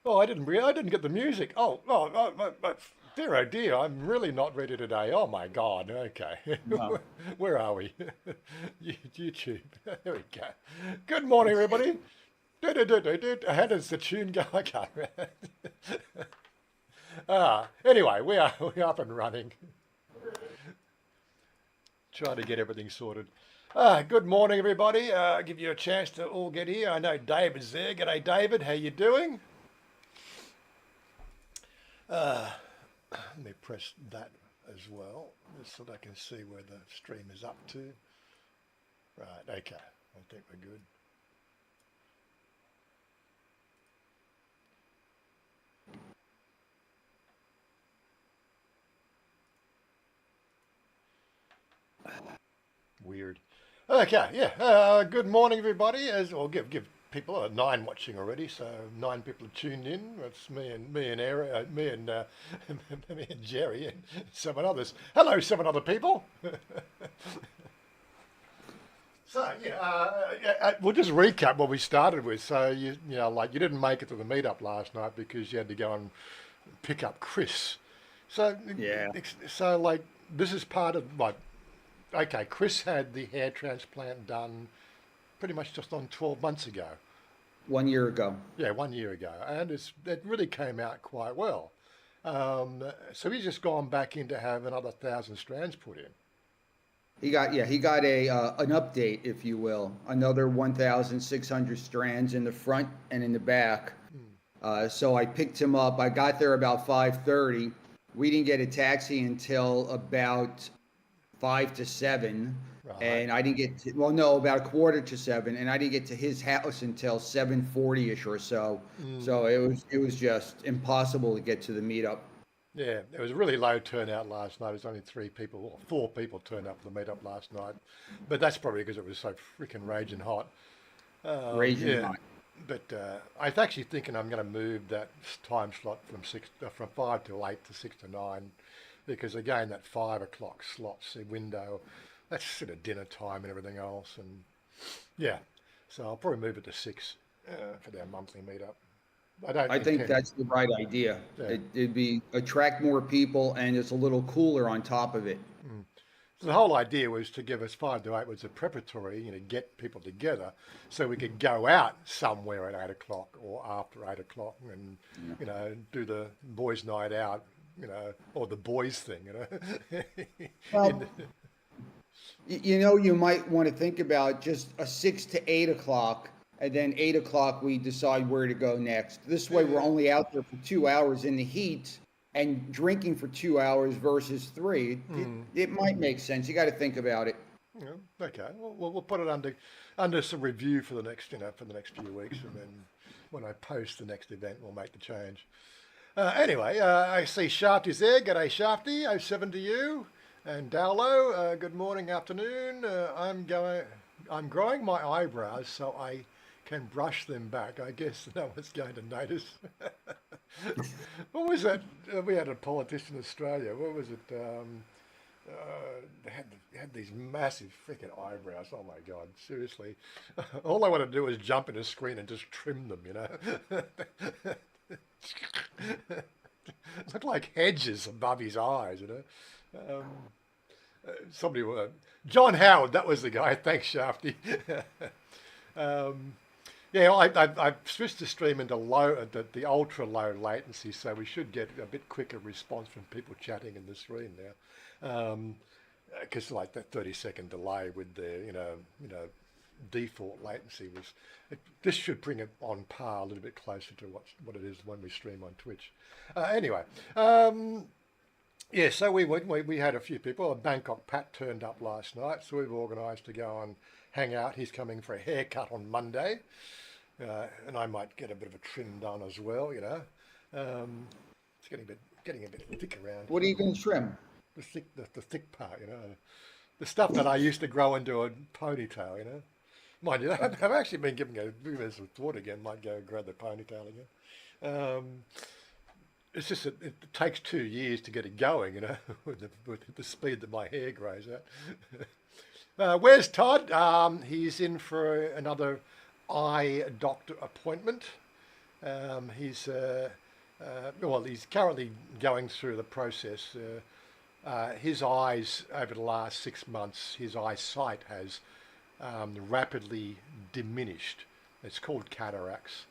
Oh, I didn't get the music. Dear, oh dear, I'm really not ready today. Oh my God. Okay. Wow. Where are we? YouTube. There we go. Good morning, everybody. How does the tune go? I can't remember. Anyway, we're up and running. Trying to get everything sorted. Good morning, everybody. Give you a chance to all get here. I know David's there. G'day, David. How you doing? Let me press that as well, just so that I can see where the stream is up to. Right, okay. I think we're good. Weird. Okay, yeah. Good morning, everybody. As or give people 9 watching already, so 9 people have tuned in. That's me and Jerry and 7 others. Hello, 7 other people. So we'll just recap what we started with. So like you didn't make it to the meetup last night because you had to go and pick up Chris. So Yeah. so like this is part of like okay, Chris had the hair transplant done pretty much just on 12 months ago. 1 year ago. Yeah, 1 year ago, and it really came out quite well. So he's just gone back in to have another 1,000 strands put in. He got a an update, if you will, another 1,600 strands in the front and in the back. Hmm. So I picked him up. I got there about 5:30. We didn't get a taxi until about 5 to 7, Right. and I didn't get to, well, no, about a quarter to 7, and I didn't get to his house until 7:40 ish or so. Mm. So it was just impossible to get to the meetup. Yeah, it was a really low turnout last night. It was only 3 people or 4 people turned up for the meetup last night, but that's probably because it was so freaking raging hot. Raging Yeah, hot. but I was actually thinking I'm going to move that time slot from 5 to 8 to 6 to 9, because again that 5 o'clock slots the window, that's sort of dinner time and everything else, and yeah, so I'll probably move it to 6 for their monthly meetup. I don't I think intend. that's the right idea. Yeah. It'd be attract more people, and it's a little cooler on top of it. Mm. So the whole idea was to give us 5 to 8 was a preparatory, get people together so we could go out somewhere at 8 o'clock or after 8 o'clock and, Yeah. do the boys' night out, or the boys thing, In Well, you might want to think about just a 6 to 8 o'clock, and then 8 o'clock we decide where to go next. This way, we're only out there for 2 hours in the heat and drinking for 2 hours versus three. It might make sense. You got to think about it. okay. We'll put it under some review for the next, for the next few weeks, and then when I post the next event, we'll make the change. Anyway, I see Shafty's there. G'day, Shafty. Oh 07 to you. And Dowlo, good morning, afternoon. I'm growing my eyebrows so I can brush them back. I guess no one's going to notice. What was that? We had a politician in Australia. What was it? They had these massive freaking eyebrows. Oh my God, seriously. All I want to do is jump in a screen and just trim them. Look like hedges above his eyes. Um, somebody, John Howard, that was the guy. Thanks, Shafty. um, yeah, I've switched the stream into the ultra low latency, so we should get a bit quicker response from people chatting in the stream now. Because like that 30-second delay with the default latency this should bring it on par a little bit closer to what it is when we stream on Twitch. Anyway, yeah, so we had a few people. Bangkok Pat turned up last night, so we've organised to go and hang out. He's coming for a haircut on Monday, and I might get a bit of a trim done as well. It's getting a bit thick around What are here. you going to trim? The thick part. The stuff that I used to grow into a ponytail. Mind you, I've actually been giving it some thought again. Might go and grab the ponytail again. It's just that it takes 2 years to get it going, with the speed that my hair grows out. Where's Todd? He's in for another eye doctor appointment. He's currently going through the process. His eyes over the last 6 months, his eyesight has rapidly diminished. It's called cataracts.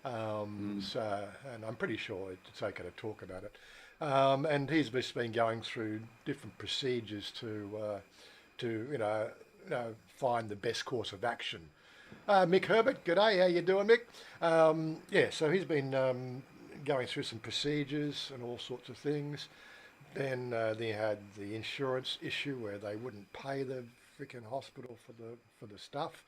And I'm pretty sure it's okay to talk about it. And he's just been going through different procedures to find the best course of action. Mick Herbert, g'day. How you doing, Mick? So he's been going through some procedures and all sorts of things. Then they had the insurance issue where they wouldn't pay the freaking hospital for the stuff,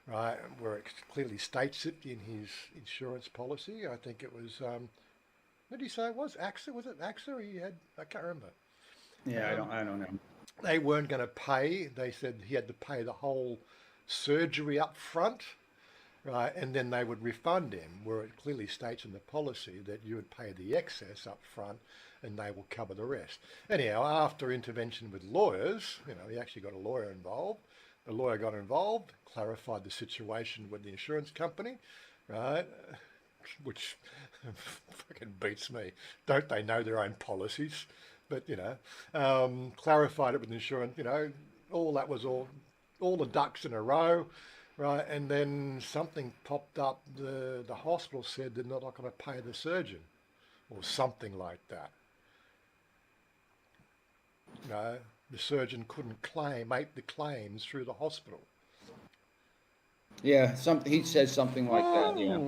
right? Where it clearly states it in his insurance policy. I think it was. What did he say it was? AXA? Was it AXA? I can't remember. Yeah, I don't know. They weren't going to pay. They said he had to pay the whole surgery up front, right? And then they would refund him, where it clearly states in the policy that you would pay the excess up front and they will cover the rest. Anyhow, after intervention with lawyers, he actually got a lawyer involved. The lawyer got involved, clarified the situation with the insurance company, right? Which fucking beats me. Don't they know their own policies? But, clarified it with insurance, all that was all the ducks in a row, right? And then something popped up. The hospital said they're not going to pay the surgeon or something like that. The surgeon couldn't make the claims through the hospital. Yeah, he said something like that. Yeah.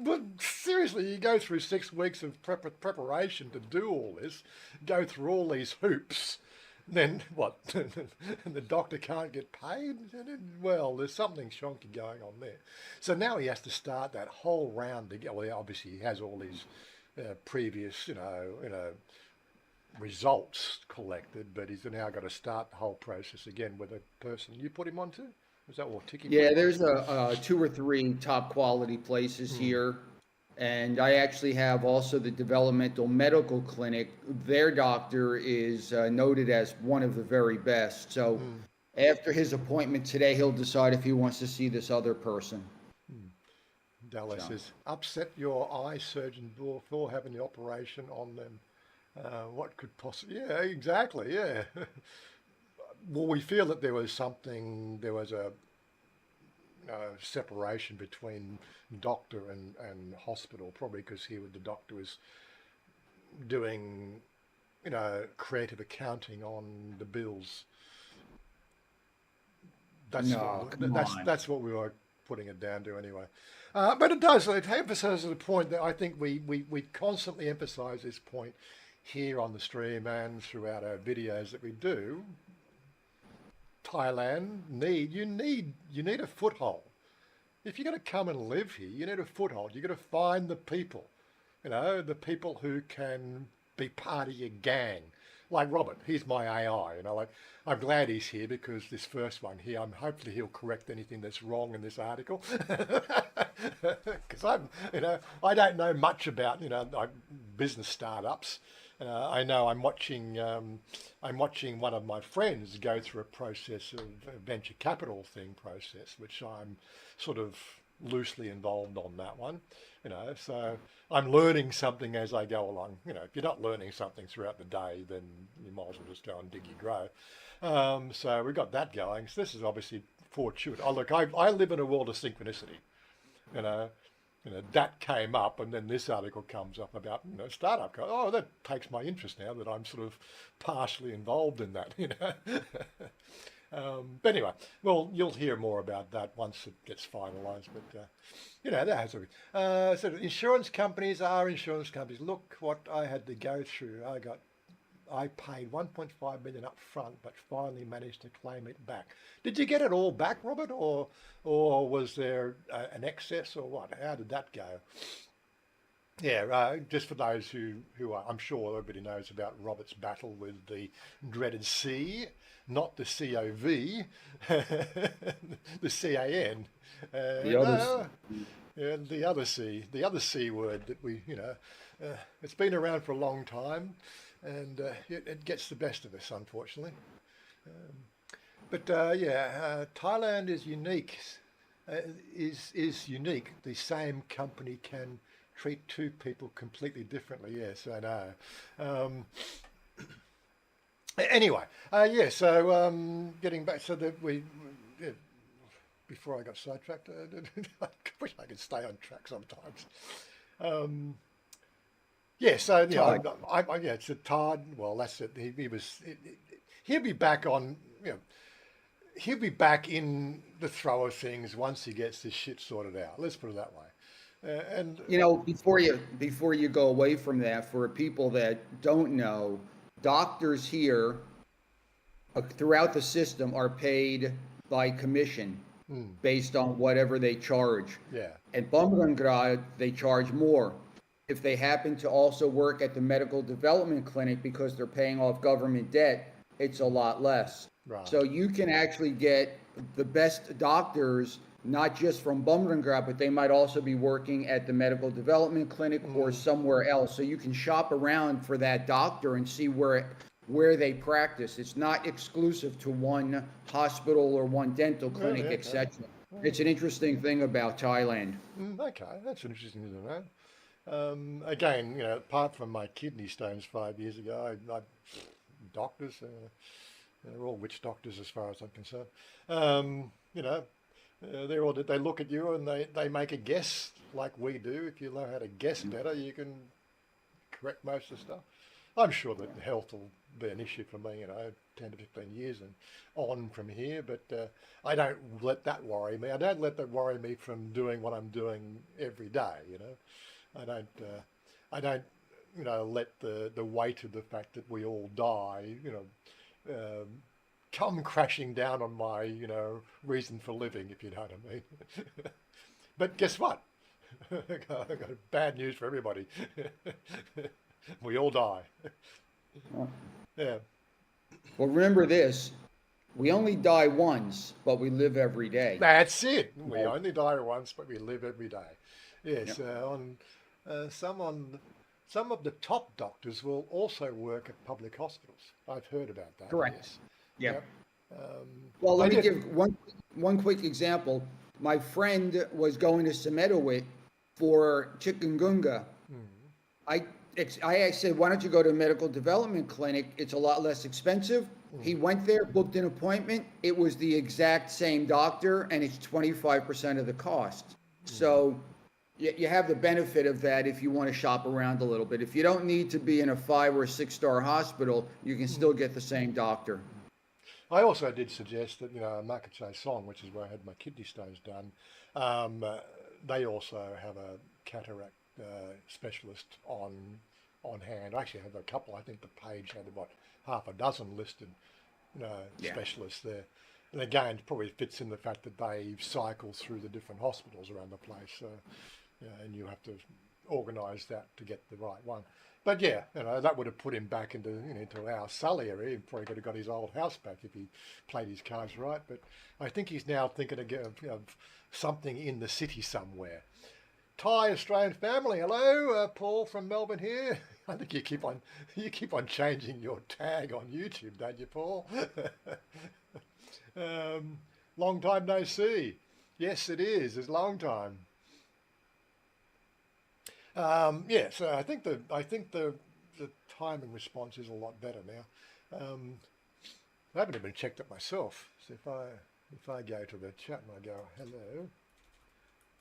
But seriously, you go through 6 weeks of preparation to do all this, go through all these hoops, then what? And the doctor can't get paid? Well, there's something shonky going on there. So now he has to start that whole round again. Well, obviously he has all these previous, results collected, but he's now got to start the whole process again with a person you put him onto. Is that what Tiki? Yeah, there's 2 or 3 top quality places here. And I actually have also the developmental medical clinic. Their doctor is noted as one of the very best. So after his appointment today, he'll decide if he wants to see this other person. Dallas says, upset your eye surgeon before having the operation on them. What could possibly... Yeah, exactly, yeah. Well, we feel that there was a separation between doctor and hospital, probably because the doctor was doing, creative accounting on the bills. That's what we were putting it down to anyway. But it emphasises the point that I think we constantly emphasise this point here on the stream and throughout our videos that we do. Thailand you need a foothold. If you're going to come and live here, you need a foothold. You've got to find the people, the people who can be part of your gang. Like Robert, he's my AI, I'm glad he's here because this first one here, hopefully he'll correct anything that's wrong in this article. Because I don't know much about, business startups. I know I'm watching one of my friends go through a process of a venture capital process, which I'm sort of loosely involved on that one, so I'm learning something as I go along. If you're not learning something throughout the day, then you might as well just go and dig your grave. So we've got that going. So this is obviously fortuitous. Oh, look, I live in a world of synchronicity, that came up, and then this article comes up about startup. Oh, that takes my interest now that I'm sort of partially involved in that. But anyway, well, you'll hear more about that once it gets finalised. But that has so insurance companies are insurance companies. Look what I had to go through. I paid 1.5 million up front, but finally managed to claim it back. Did you get it all back, Robert, or was there an excess, or what? How did that go? Yeah, just for those who are, I'm sure everybody knows about Robert's battle with the dreaded C, not the COV, the CAN. The other C word that it's been around for a long time. And it gets the best of us, unfortunately. Thailand is unique. Is unique. The same company can treat two people completely differently. Yes, I know. Um, anyway, yeah. So getting back, so that yeah, before I got sidetracked, I wish I could stay on track sometimes. Um, yeah. So Todd. yeah, it's a Todd. Well, that's it. He was. He'll be back on. You know, he'll be back in the throw of things once he gets this shit sorted out. Let's put it that way. And You know, before you go away from that, for people that don't know, doctors here throughout the system are paid by commission based on whatever they charge. yeah, At Bumrungrad, they charge more. If they happen to also work at the medical development clinic because they're paying off government debt, it's a lot less. right. So you can actually get the best doctors, not just from Bumrungrad, but they might also be working at the medical development clinic or somewhere else. So you can shop around for that doctor and see where they practice. It's not exclusive to one hospital or one dental clinic, Okay. etc. It's an interesting thing about Thailand. Okay, that's interesting to know. Again, apart from my kidney stones 5 years ago, doctors, they're all witch doctors as far as I'm concerned. They look at you and they make a guess like we do. If you know how to guess better, you can correct most of the stuff. I'm sure that health will be an issue for me, 10 to 15 years and on from here, but I don't let that worry me. I don't let that worry me from doing what I'm doing every day. I don't let the weight of the fact that we all die, um, come crashing down on my, reason for living, if you know what I mean. But guess what? I've got bad news for everybody. We all die. Yeah. Well, remember this: we only die once, but we live every day. That's it. We Right. only die once, but we live every day. Yep. Yes. Some of the top doctors will also work at public hospitals. I've heard about that. Correct. Yes. Yep. Yep. Well, I let me did. give one quick example. My friend was going to Semedoit for chikungunya. I I said, why don't you go to a medical development clinic? It's a lot less expensive. He went there, booked an appointment. It was the exact same doctor, and it's 25% of the cost. So you have the benefit of that if you want to shop around a little bit. If you don't need to be in a 5 or 6 star hospital, you can still get the same doctor. I also did suggest that, Makache Song, which is where I had my kidney stones done, they also have a cataract specialist on hand. I actually have a couple. I think the page had about half a dozen listed, Yeah. specialists there. And again, it probably fits in the fact that they cycle through the different hospitals around the place, and you have to organise that to get the right one. But yeah, that would have put him back into our Sully area. He probably could have got his old house back if he played his cards right. But I think he's now thinking of something in the city somewhere. Thai Australian family. Hello, Paul from Melbourne here. I think you keep on changing your tag on YouTube, don't you, Paul? Long time no see. Yes, it is. It's a long time. Yeah, so I think the timing response is a lot better now. I haven't even checked it myself. So if I go to the chat and I go hello,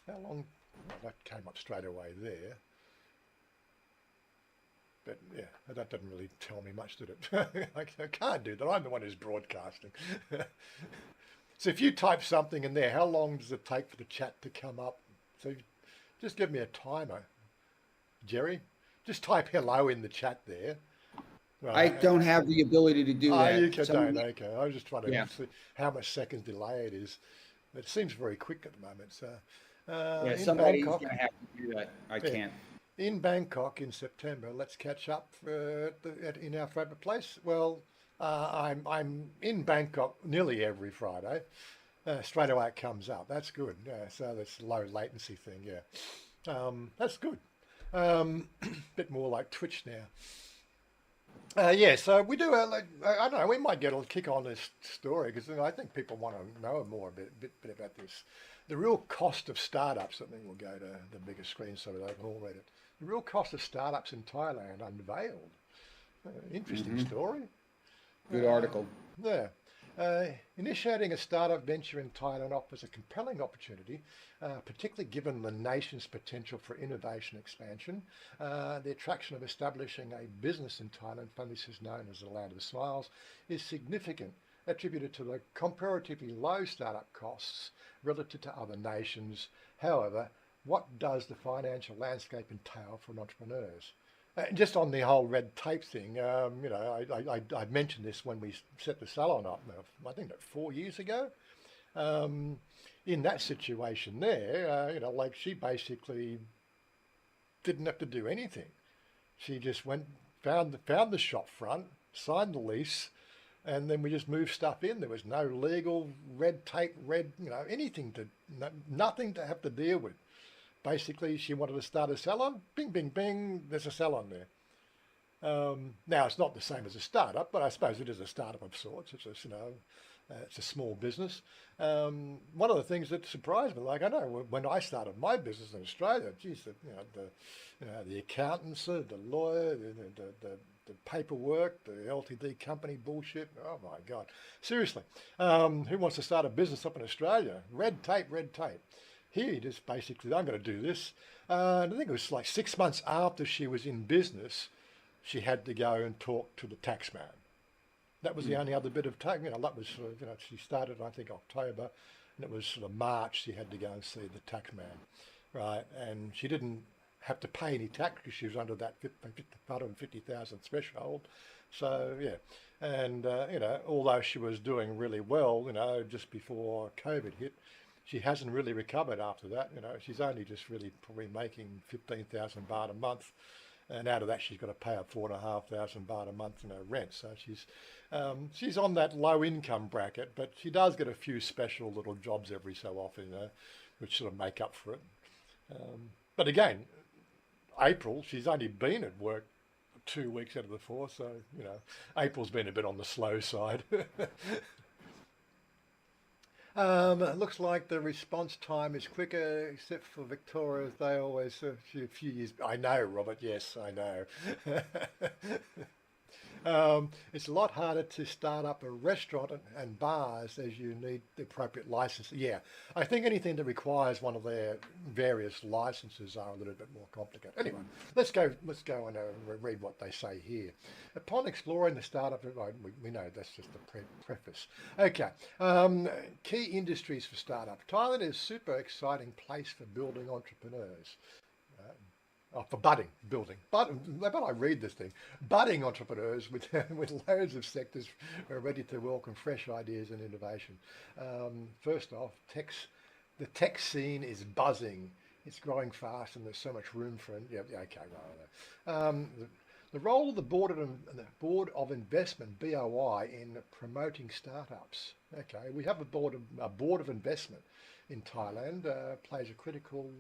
how long? Well, that came up straight away there. But yeah, that didn't really tell me much, did it? I can't do that. I'm the one who's broadcasting. So if you type something in there, how long does it take for the chat to come up? So just give me a timer, Jerry. Just type hello in the chat there. I Right. don't have the ability to do You that. can don't. Okay. I was just trying to Yeah, see how much seconds delay it is. It seems very quick at the moment. So yeah, in somebody's Bangkok, gonna have to do that. I yeah, can't. in Bangkok in September. Let's catch up in our favourite place. Well, I'm in Bangkok nearly every Friday. Straight away it comes up. That's good. Yeah, so that's low latency thing. Yeah, that's good. Bit more like Twitch now. Yeah, so we do. I don't know. We might get a kick on this story because I think people want to know more a bit about this the real cost of startups, I think we'll go to the bigger screen so they can all read it. The real cost of startups in Thailand unveiled. Interesting story. Good article. Yeah. Initiating a startup venture in Thailand offers a compelling opportunity, particularly given the nation's potential for innovation expansion. The attraction of establishing a business in Thailand, famously known as the Land of Smiles, is significant, attributed to the comparatively low startup costs relative to other nations. However, what does the financial landscape entail for entrepreneurs? Just on the whole red tape thing, I mentioned this when we set the salon up, I think that 4 years ago. In that situation there, like she basically didn't have to do anything. She just went, found the shop front, signed the lease, and then we just moved stuff in. There was no legal red tape, anything nothing to have to deal with. Basically, she wanted to start a salon. Bing, bing, bing. There's a salon there. Now, it's not the same as a startup, but I suppose it is a startup of sorts. It's a small business. One of the things that surprised me, like I know when I started my business in Australia, geez, the accountants, the lawyer, the paperwork, the LTD company bullshit. Oh my God, seriously, who wants to start a business up in Australia? Red tape, red tape. Here, you just basically, I'm going to do this. I think it was like 6 months after she was in business, she had to go and talk to the tax man. That was the only other bit of tax. That was she started, I think, October, and it was sort of March. She had to go and see the tax man, right? And she didn't have to pay any tax because she was under that 150,000 threshold. So yeah, and although she was doing really well, just before COVID hit. She hasn't really recovered after that. She's only just really probably making 15,000 baht a month, and out of that she's got to pay her 4,500 baht a month in her rent. So she's on that low income bracket, but she does get a few special little jobs every so often, which sort of make up for it. But again, April, she's only been at work 2 weeks out of the 4, so April's been a bit on the slow side. It looks like the response time is quicker, except for Victoria's. They always a few years. I know, Robert. Yes, I know. It's a lot harder to start up a restaurant and bars as you need the appropriate license. Yeah, I think anything that requires one of their various licenses are a little bit more complicated. Anyway, let's go and read what they say here. Upon exploring the startup, we know that's just the preface. Okay, key industries for startup. Thailand is a super exciting place for building entrepreneurs. For building. But I read this thing. Budding entrepreneurs with loads of sectors are ready to welcome fresh ideas and innovation. First off, the tech scene is buzzing. It's growing fast, and there's so much room for it. Yeah, okay, right. The role of the Board of Investment (BOI) in promoting startups. Okay, we have a board of investment in Thailand. Plays a critical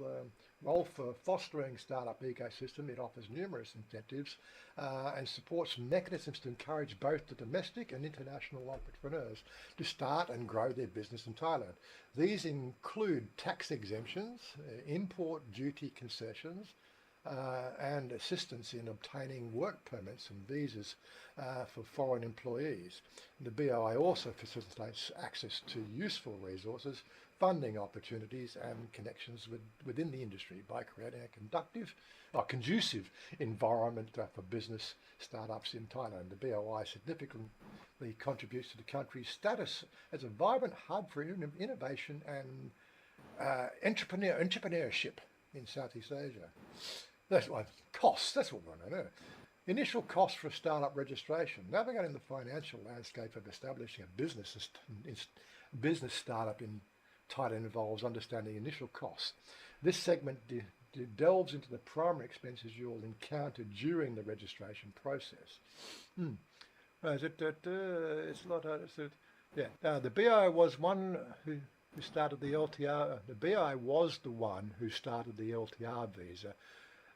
role for fostering startup ecosystem. It offers numerous incentives and supports mechanisms to encourage both the domestic and international entrepreneurs to start and grow their business in Thailand. These include tax exemptions, import duty concessions, and assistance in obtaining work permits and visas for foreign employees. The BOI also facilitates access to useful resources, funding opportunities and connections within the industry by creating a conducive environment for business startups in Thailand. The BOI significantly contributes to the country's status as a vibrant hub for innovation and entrepreneurship in Southeast Asia. That's what costs. That's what we want to know. Initial costs for startup registration. Navigating the financial landscape of establishing a business startup in Thailand involves understanding initial costs. This segment delves into the primary expenses you'll encounter during the registration process. It's a lot harder. The BI was one who started the LTR. The BI was the one who started the LTR visa,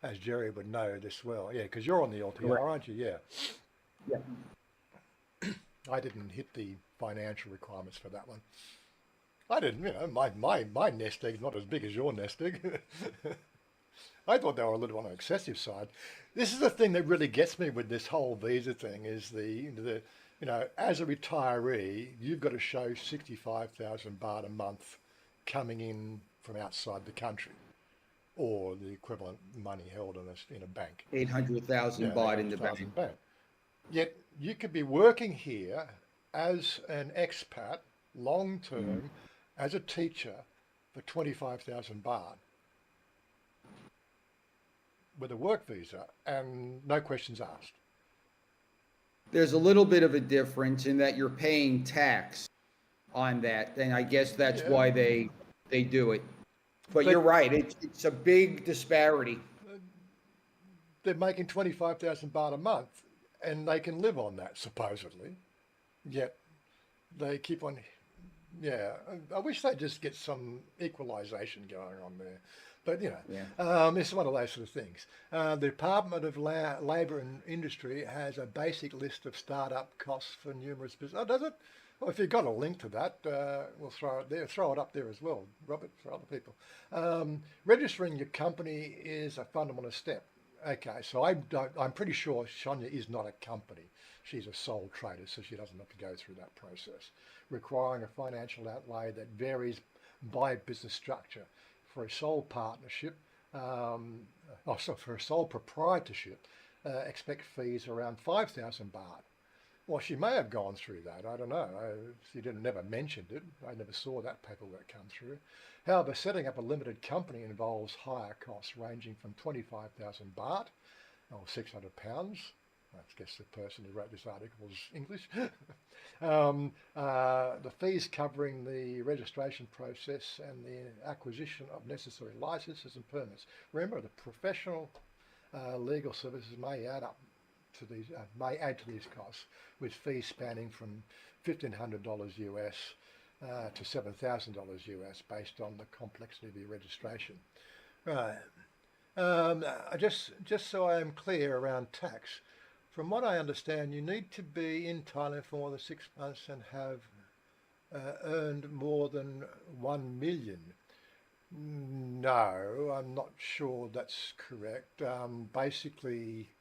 as Jerry would know this well. Yeah, because you're on the LTR, correct, aren't you? Yeah. Yeah. I didn't hit the financial requirements for that one. I didn't, my nest egg's not as big as your nest egg. I thought they were a little on the excessive side. This is the thing that really gets me with this whole visa thing is as a retiree, you've got to show 65,000 baht a month coming in from outside the country or the equivalent money held in a bank. 800,000 Yeah, baht in the bank. 800,000 baht. Yet you could be working here as an expat long term as a teacher for 25,000 baht with a work visa and no questions asked. There's a little bit of a difference in that you're paying tax on that, and I guess that's Yeah, why they do it. But but you're right, it's a big disparity. they're making 25,000 baht a month and they can live on that supposedly. Yet they keep on, yeah. I wish they'd just get some equalisation going on there. But Yeah. it's one of those sort of things. The Department of Labour and Industry has a basic list of start-up costs for numerous businesses. Oh, does it? Well, if you've got a link to that, we'll throw it there. Throw it up there as well, Robert, for other people. Registering your company is a fundamental step. Okay, so I'm pretty sure Sonia is not a company. She's a sole trader, so she doesn't have to go through that process, requiring a financial outlay that varies by business structure. For a sole partnership, for a sole proprietorship, expect fees around 5,000 baht. Well, she may have gone through that. I don't know. She never mentioned it. I never saw that paperwork come through. However, setting up a limited company involves higher costs ranging from 25,000 baht or 600 pounds. I guess the person who wrote this article was English. The fees covering the registration process and the acquisition of necessary licenses and permits. Remember, the professional legal services may add to these costs, with fees spanning from $1,500 US to $7,000 US based on the complexity of your registration. Right. Just so I am clear around tax, from what I understand, you need to be in Thailand for more than 6 months and have earned more than 1 million. No, I'm not sure that's correct. Basically,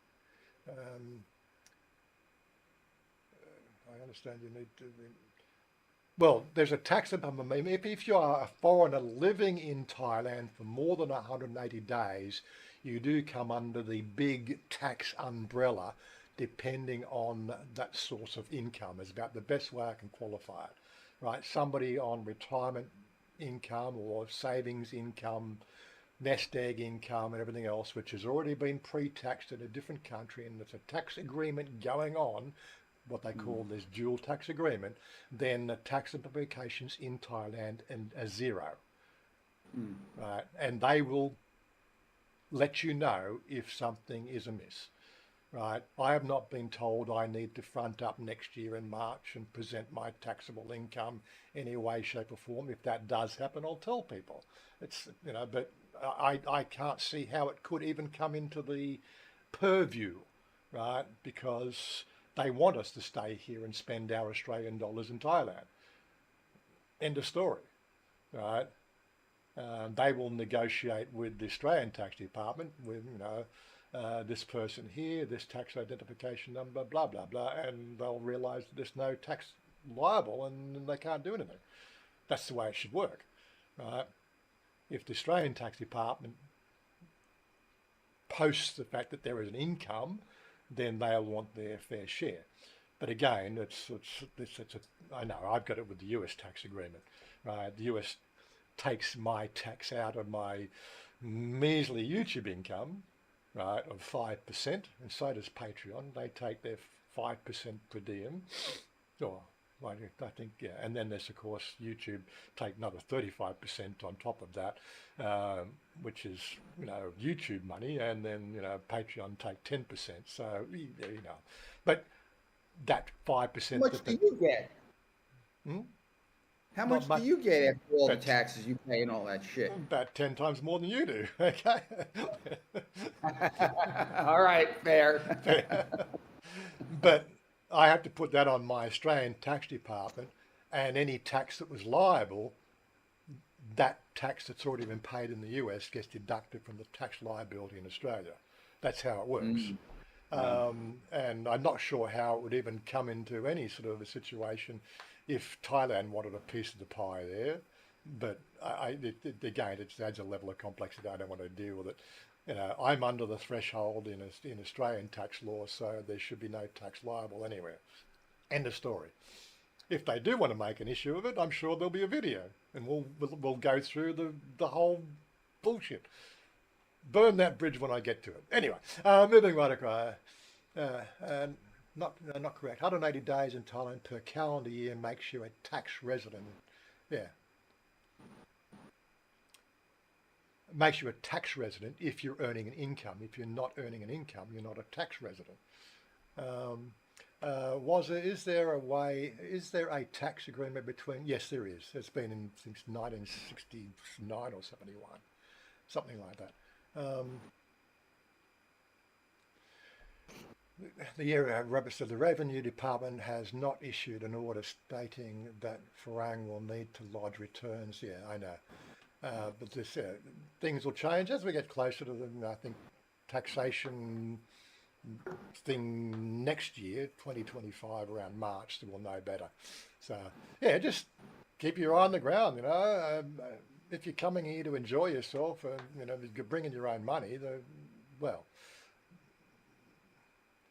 I understand you need to be. Well, there's a tax upon me. If you are a foreigner living in Thailand for more than 180 days, you do come under the big tax umbrella, depending on that source of income. Is about the best way I can qualify it, right? Somebody on retirement income or savings income, nest egg income and everything else, which has already been pre-taxed in a different country, and there's a tax agreement going on, what they call this dual tax agreement, then the tax implications in Thailand are zero, right? And they will let you know if something is amiss, right? I have not been told I need to front up next year in March and present my taxable income any way, shape or form. If that does happen, I'll tell people. It's, but I can't see how it could even come into the purview, right? Because they want us to stay here and spend our Australian dollars in Thailand. End of story, right? They will negotiate with the Australian Tax Department with, this person here, this tax identification number, blah, blah, blah, and they'll realise that there's no tax liable and they can't do anything. That's the way it should work, right? If the Australian Tax Department posts the fact that there is an income, then they'll want their fair share. But again, I know I've got it with the US tax agreement, right? The US takes my tax out of my measly YouTube income, right, of 5%, and so does Patreon. They take their 5% per diem, or I think, yeah, and then there's of course YouTube take another 35% on top of that, which is YouTube money, and then Patreon take 10%. So but that 5%. How much do you get? How much do you get after all the taxes you pay and all that shit? About 10 times more than you do. Okay. All right, fair. But I have to put that on my Australian tax department, and any tax that was liable that tax that's already been paid in the US gets deducted from the tax liability in Australia. That's how it works. Mm. Wow. And I'm not sure how it would even come into any sort of a situation if Thailand wanted a piece of the pie there. But again, it adds a level of complexity. I don't want to deal with it. I'm under the threshold in Australian tax law, so there should be no tax liable anywhere. End of story. If they do want to make an issue of it, I'm sure there'll be a video, and we'll go through the whole bullshit. Burn that bridge when I get to it. Anyway, moving right across. Not correct. 180 days in Thailand per calendar year makes you a tax resident. Yeah. Makes you a tax resident if you're earning an income. If you're not earning an income, you're not a tax resident. Is there a tax agreement between, yes, there is. It's been since 1969 or 71, something like that. The Revenue Department has not issued an order stating that Farang will need to lodge returns. Yeah, I know. But things will change as we get closer to the, I think, taxation thing next year, 2025, around March, so we'll know better. So, yeah, just keep your eye on the ground, if you're coming here to enjoy yourself and, you're bringing your own money, well.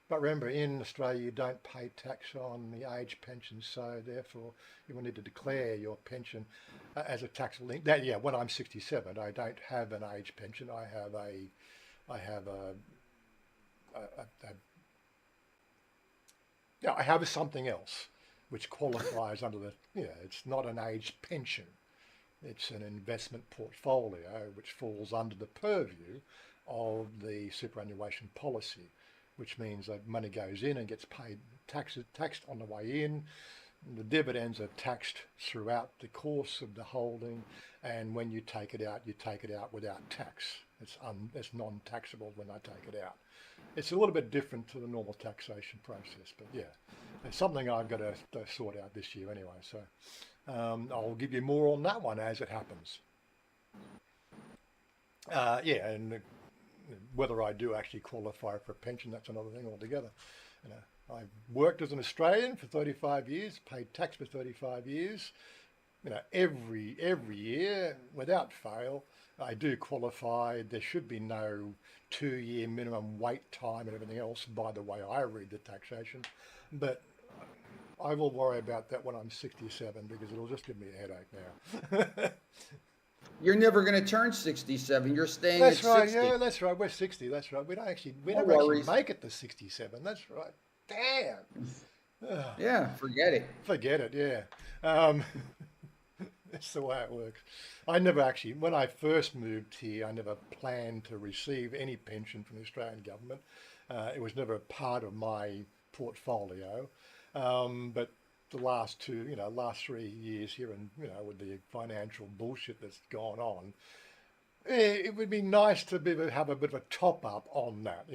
But remember, in Australia, you don't pay tax on the age pension, so therefore you will need to declare your pension as a taxable income. When I'm 67, I don't have an age pension. I have something else which qualifies under the, it's not an age pension. It's an investment portfolio which falls under the purview of the superannuation policy, which means that money goes in and gets paid taxed on the way in. The dividends are taxed throughout the course of the holding, and when you take it out without tax. It's non-taxable when I take it out. It's a little bit different to the normal taxation process, but yeah, it's something I've got to sort out this year anyway. So I'll give you more on that one as it happens. And whether I do actually qualify for a pension, that's another thing altogether. I've worked as an Australian for 35 years, paid tax for 35 years. Every year, without fail, I do qualify. There should be no 2-year minimum wait time and everything else, by the way I read the taxation. But I will worry about that when I'm 67 because it'll just give me a headache now. You're never going to turn 67. You're staying That's at right. 60. Yeah, that's right. We're 60. That's right. We never actually make it to 67. That's right. Damn. Yeah, forget it. Forget it. Yeah. That's the way it works. I never actually, when I first moved here, I never planned to receive any pension from the Australian government. It was never part of my portfolio. But the last 3 years here, and with the financial bullshit that's gone on, it would be nice to have a bit of a top up on that.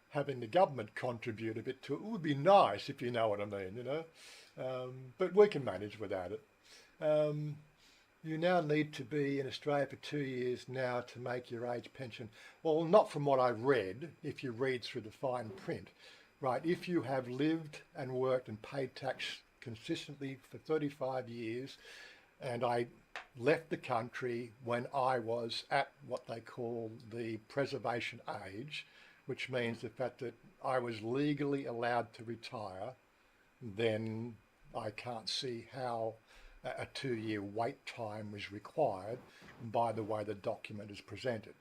Having the government contribute a bit to it would be nice, if you know what I mean. But we can manage without it. You now need to be in Australia for 2 years now to make your age pension. Well, not from what I read, if you read through the fine print. Right, if you have lived and worked and paid tax consistently for 35 years, and I left the country when I was at what they call the preservation age, which means the fact that I was legally allowed to retire, then I can't see how a 2-year wait time was required by the way the document is presented.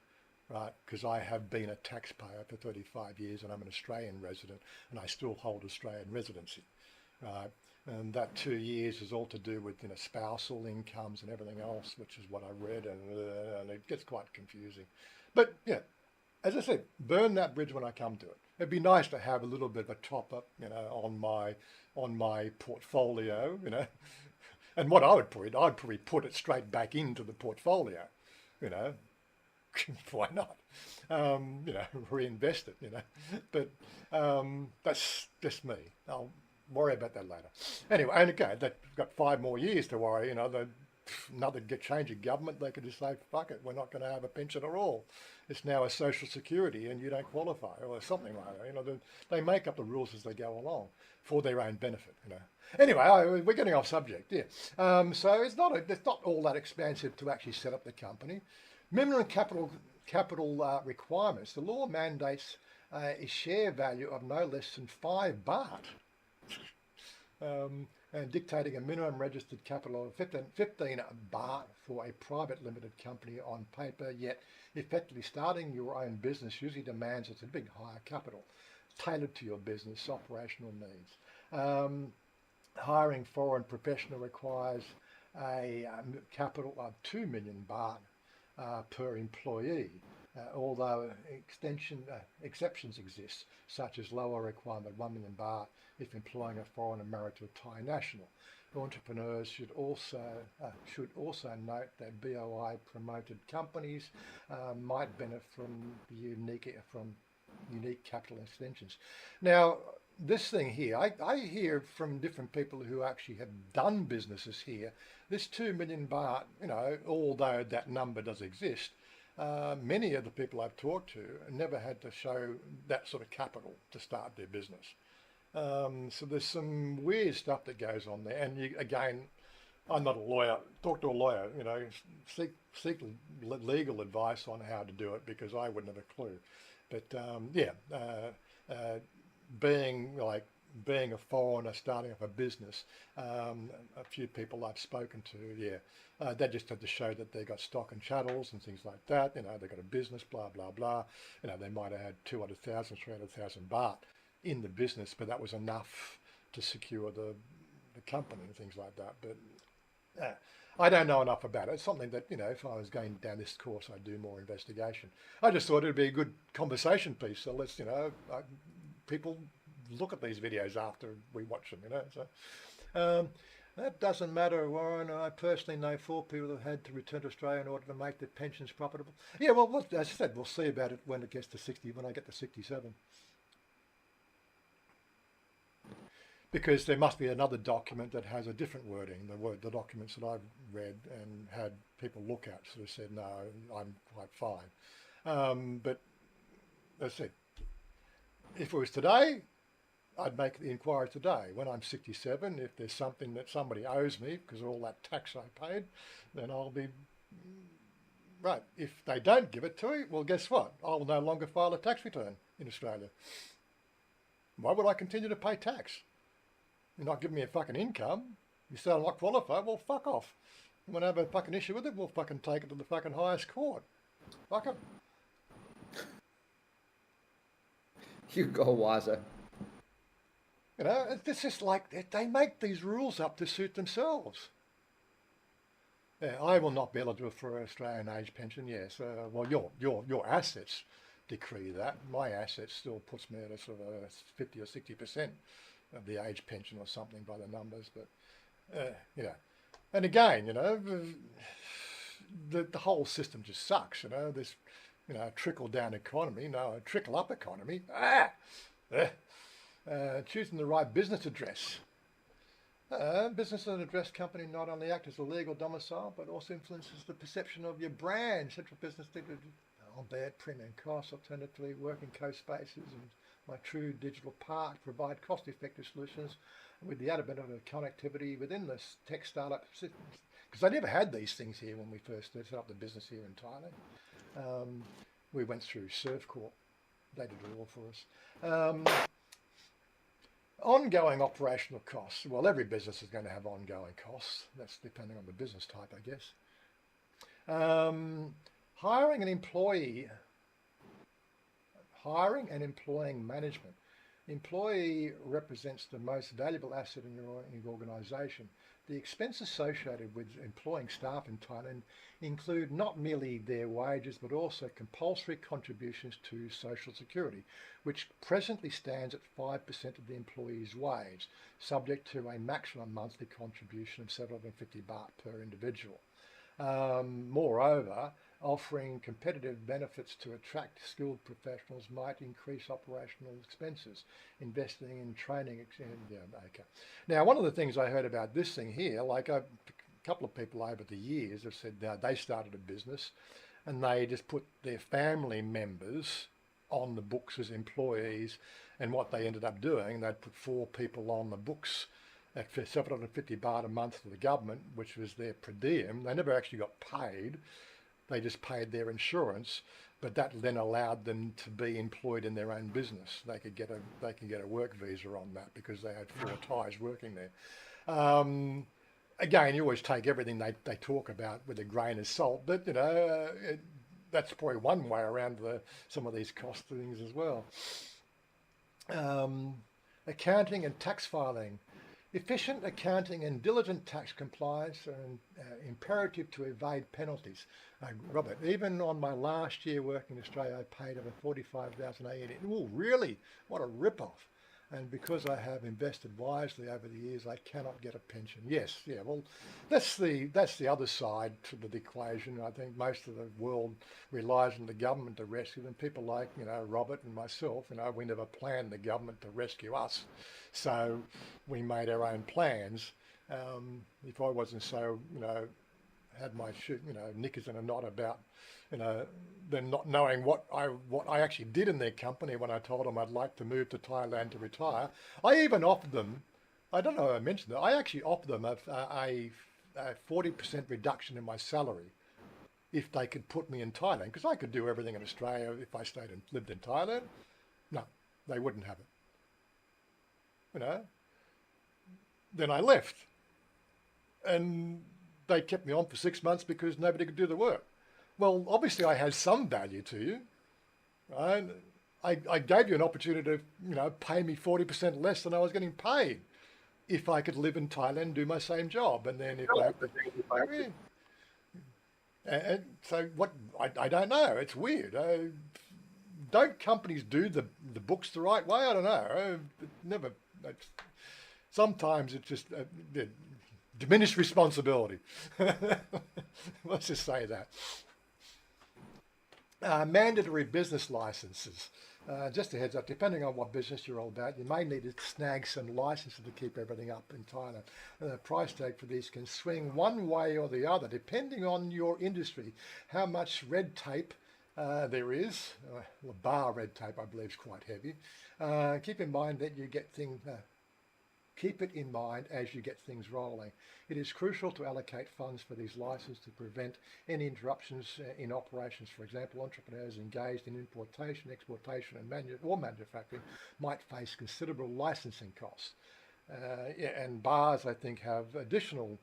Right, because I have been a taxpayer for 35 years and I'm an Australian resident and I still hold Australian residency. Right, and that 2 years is all to do with spousal incomes and everything else, which is what I read, and it gets quite confusing. But yeah, as I said, burn that bridge when I come to it. It'd be nice to have a little bit of a top up, on my portfolio, and what I would put, I'd probably put it straight back into the portfolio, Why not? Reinvest it, But that's just me. I'll worry about that later. Anyway, and again, they've got 5 more years to worry. another change of government, they could just say, fuck it, we're not going to have a pension at all. It's now a social security and you don't qualify or something like that. You know, they make up the rules as they go along for their own benefit, you know. Anyway, we're getting off subject, yeah. So it's not all that expensive to actually set up the company. Minimum capital requirements. The law mandates a share value of no less than 5 baht. And dictating a minimum registered capital of 15 baht for a private limited company on paper, yet effectively starting your own business usually demands it's a big higher capital, tailored to your business operational needs. Hiring foreign professional requires a capital of 2 million baht per employee, although exceptions exist, such as lower requirement 1 million baht if employing a foreign American or Thai national. Entrepreneurs should also note that BOI promoted companies might benefit from unique capital extensions. Now, this thing here, I hear from different people who actually have done businesses here. This 2 million baht, you know, although that number does exist, many of the people I've talked to never had to show that sort of capital to start their business. So there's some weird stuff that goes on there. And again, I'm not a lawyer. Talk to a lawyer, you know, seek legal advice on how to do it, because I wouldn't have a clue. But being a foreigner starting up a business, a few people I've spoken to, they just had to show that they got stock and chattels and things like that. You know, they got a business, blah, blah, blah. You know, they might have had 200,000, 300,000 baht in the business, but that was enough to secure the company and things like that. But I don't know enough about it. It's something that, you know, if I was going down this course, I'd do more investigation. I just thought it'd be a good conversation piece. So let's, you know, people look at these videos after we watch them, you know. So that doesn't matter, Warren. I personally know 4 people who had to return to Australia in order to make their pensions profitable. Yeah, well, as I said, we'll see about it when it gets to 60, when I get to 67. Because there must be another document that has a different wording. The documents that I've read and had people look at sort of said, no, I'm quite fine. But as I said, if it was today, I'd make the inquiry today. When I'm 67, if there's something that somebody owes me because of all that tax I paid, then I'll be, right. If they don't give it to me, well, guess what? I'll no longer file a tax return in Australia. Why would I continue to pay tax? You're not giving me a fucking income. You say I'm not qualified, well, fuck off. You want to have a fucking issue with it, we'll fucking take it to the fucking highest court. Fuck it. You go, Waza. You know, it's just like they make these rules up to suit themselves. Yeah, I will not be eligible for an Australian age pension, yes. Well, your assets decree that. My assets still puts me at a sort of a 50 or 60% of the age pension or something by the numbers, but you know, and again, you know, the whole system just sucks. You know, this, you know, trickle down economy, no, a trickle up economy. Choosing the right business address. Business and address company not only act as a legal domicile, but also influences the perception of your brand. Central business, albeit premium costs, alternatively working co-spaces and my true digital park provide cost-effective solutions with the added benefit of connectivity within this tech startup systems. Because I never had these things here when we first set up the business here in Thailand. We went through Surfcorp. They did it all for us. Ongoing operational costs. Well, every business is going to have ongoing costs. That's depending on the business type, I guess. Hiring and employing management. Employee represents the most valuable asset in your organisation. The expenses associated with employing staff in Thailand include not merely their wages, but also compulsory contributions to social security, which presently stands at 5% of the employee's wage, subject to a maximum monthly contribution of 750 baht per individual. Moreover, offering competitive benefits to attract skilled professionals might increase operational expenses. Investing in training. Yeah, okay. Now, one of the things I heard about this thing here, like couple of people over the years have said now they started a business and they just put their family members on the books as employees, and what they ended up doing, they'd put 4 people on the books at 750 baht a month to the government, which was their per diem. They never actually got paid. They just paid their insurance, but that then allowed them to be employed in their own business. They could get a work visa on that because they had 4 Thais working there. Again, you always take everything they talk about with a grain of salt, but that's probably one way around some of these cost things as well. Accounting and tax filing. Efficient accounting and diligent tax compliance are imperative to evade penalties. Robert, even on my last year working in Australia, I paid over 45,000 AED. Oh, really? What a rip-off. And because I have invested wisely over the years, I cannot get a pension. Yes, yeah, well, that's the other side to the equation. I think most of the world relies on the government to rescue them. People like, Robert and myself, we never planned the government to rescue us. So we made our own plans. If I wasn't so, had my knickers in a knot about, them not knowing what I actually did in their company when I told them I'd like to move to Thailand to retire. I even offered them, I don't know if I mentioned that, I actually offered them a 40% reduction in my salary if they could put me in Thailand, because I could do everything in Australia if I stayed and lived in Thailand. No, they wouldn't have it. Then I left, and they kept me on for 6 months because nobody could do the work. Well, obviously I had some value to you. Right? I gave you an opportunity to, pay me 40% less than I was getting paid if I could live in Thailand and do my same job. And then if and so what, I don't know. It's weird. Don't companies do the books the right way? I don't know. Sometimes it's just diminished responsibility. Let's just say that. Mandatory business licenses. Just a heads up, depending on what business you're all about, you may need to snag some licenses to keep everything up in Thailand. The price tag for these can swing one way or the other, depending on your industry, how much red tape there is. Bar red tape, I believe, is quite heavy. Keep in mind that you get things... Keep it in mind as you get things rolling. It is crucial to allocate funds for these licenses to prevent any interruptions in operations. For example, entrepreneurs engaged in importation, exportation and manufacturing might face considerable licensing costs. And bars, I think, have additional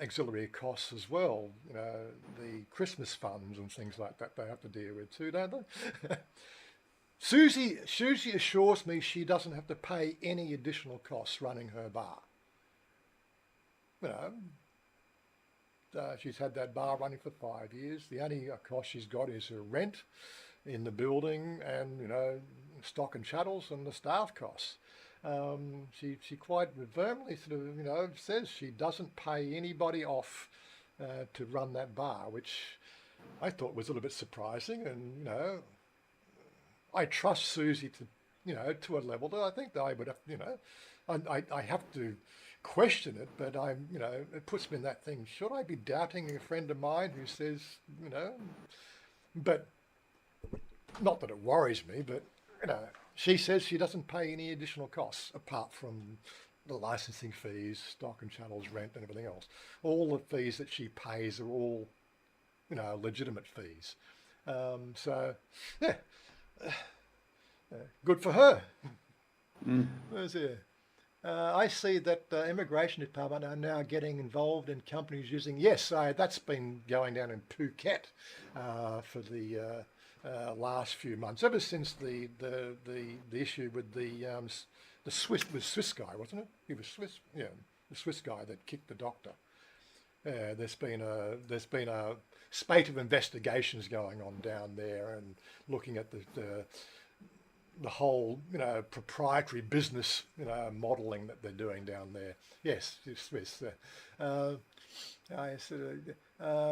auxiliary costs as well. The Christmas funds and things like that they have to deal with too, don't they? Susie assures me she doesn't have to pay any additional costs running her bar. She's had that bar running for 5 years. The only cost she's got is her rent in the building and, stock and chattels and the staff costs. She quite firmly sort of, says she doesn't pay anybody off to run that bar, which I thought was a little bit surprising. And, I trust Susie to, to a level that I think that I would have, I have to question it, but it puts me in that thing. Should I be doubting a friend of mine who says, but not that it worries me, but, she says she doesn't pay any additional costs apart from the licensing fees, stock and chattels, rent and everything else. All the fees that she pays are all, legitimate fees. So, yeah. Good for her. Where's here? I see that Immigration Department are now getting involved in companies using, yes, that's been going down in Phuket for the last few months, ever since the issue with the Swiss guy, wasn't it? He was Swiss, yeah, the Swiss guy that kicked the doctor. There's been a spate of investigations going on down there and looking at the whole proprietary business modelling that they're doing down there. Yes, Swiss.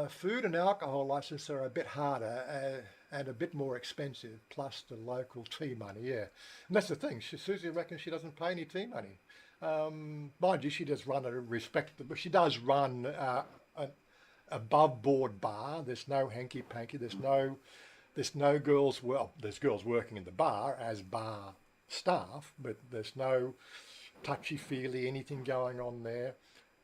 Food and alcohol licenses are a bit harder and a bit more expensive, plus the local tea money. Yeah, and that's the thing. Susie reckons she doesn't pay any tea money. Mind you, she does run a respectable. She does run an above board bar. There's no hanky panky. There's no girls. Well, there's girls working in the bar as bar staff, but there's no touchy feely anything going on there.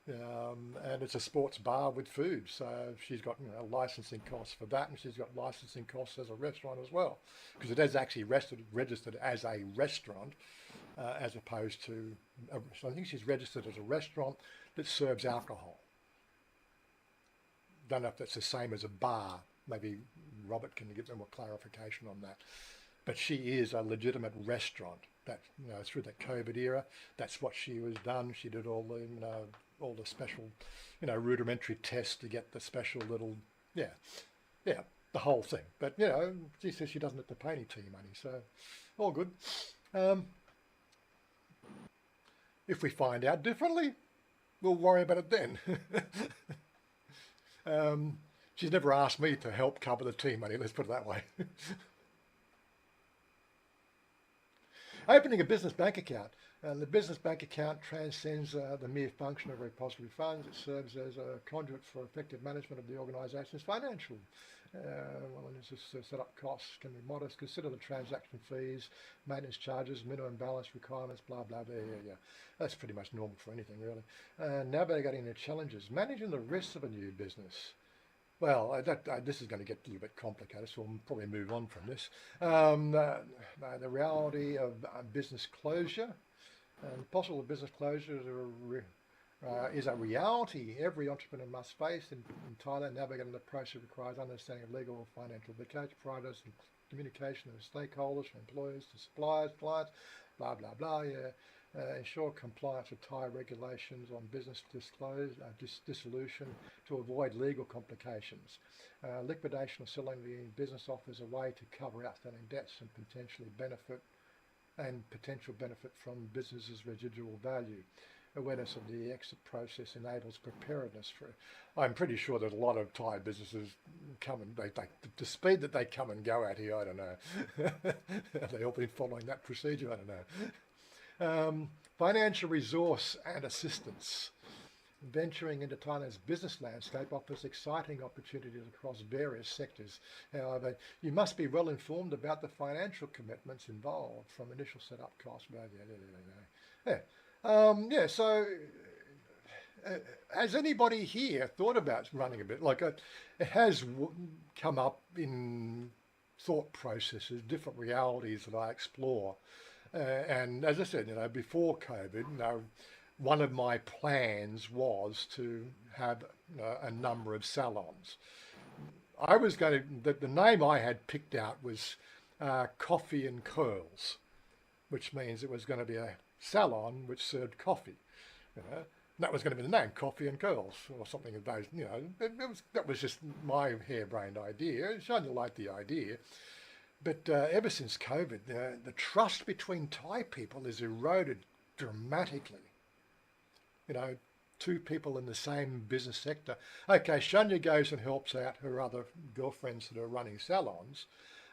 And it's a sports bar with food, so she's got licensing costs for that, and she's got licensing costs as a restaurant as well, because it is actually registered as a restaurant as opposed to. So I think she's registered as a restaurant that serves alcohol. Don't know if that's the same as a bar. Maybe Robert can give them more clarification on that. But she is a legitimate restaurant. That through that COVID era, that's what she was done. She did all the special, rudimentary tests to get the special little, the whole thing. But she says she doesn't have to pay any tea money, so all good. If we find out differently, we'll worry about it then. She's never asked me to help cover the tea money. Let's put it that way. Opening a business bank account. The business bank account transcends the mere function of repository funds. It serves as a conduit for effective management of the organisation's financial. Set-up costs can be modest. Consider the transaction fees, maintenance charges, minimum balance requirements, blah, blah, blah. Yeah. That's pretty much normal for anything, really. Navigating the challenges. Managing the risks of a new business. Well, this is going to get a little bit complicated, so we'll probably move on from this. The reality of business closure. Possible business closure is a reality every entrepreneur must face. In Thailand, navigating the process requires understanding of legal and financial implications, providers, and communication with stakeholders, from employers to suppliers, clients, blah, blah, blah. Ensure compliance with Thai regulations on business dissolution to avoid legal complications. Liquidation or selling the business offers a way to cover outstanding debts and potential benefit from business's residual value. Awareness of the exit process enables preparedness for. I'm pretty sure that a lot of Thai businesses come and the speed that they come and go at here. I don't know. They all been following that procedure. I don't know. Financial resource and assistance. Venturing into Thailand's business landscape offers exciting opportunities across various sectors. However, you must be well informed about the financial commitments involved, from initial setup costs. So has anybody here thought about running a bit? It has come up in thought processes, different realities that I explore. And as I said, before COVID, one of my plans was to have a number of salons. I was going to, the name I had picked out was Coffee and Curls, which means it was going to be a salon which served coffee. And that was going to be the name, Coffee and Curls, or something of those. That was just my harebrained idea. Shania liked the idea. But ever since COVID, the trust between Thai people has eroded dramatically. Two people in the same business sector. Okay, Shania goes and helps out her other girlfriends that are running salons.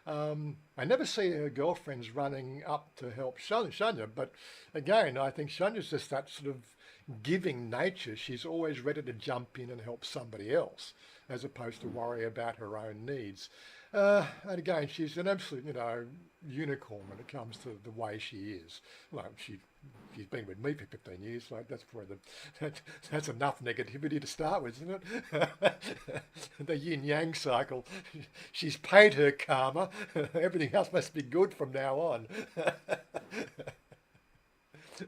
I never see her girlfriends running up to help Shania, but again, I think Shania's just that sort of giving nature. She's always ready to jump in and help somebody else, as opposed to worry about her own needs. And again, she's an absolute, unicorn when it comes to the way she is. She's been with me for 15 years, so that's probably that's enough negativity to start with, isn't it? The yin-yang cycle. She's paid her karma. Everything else must be good from now on.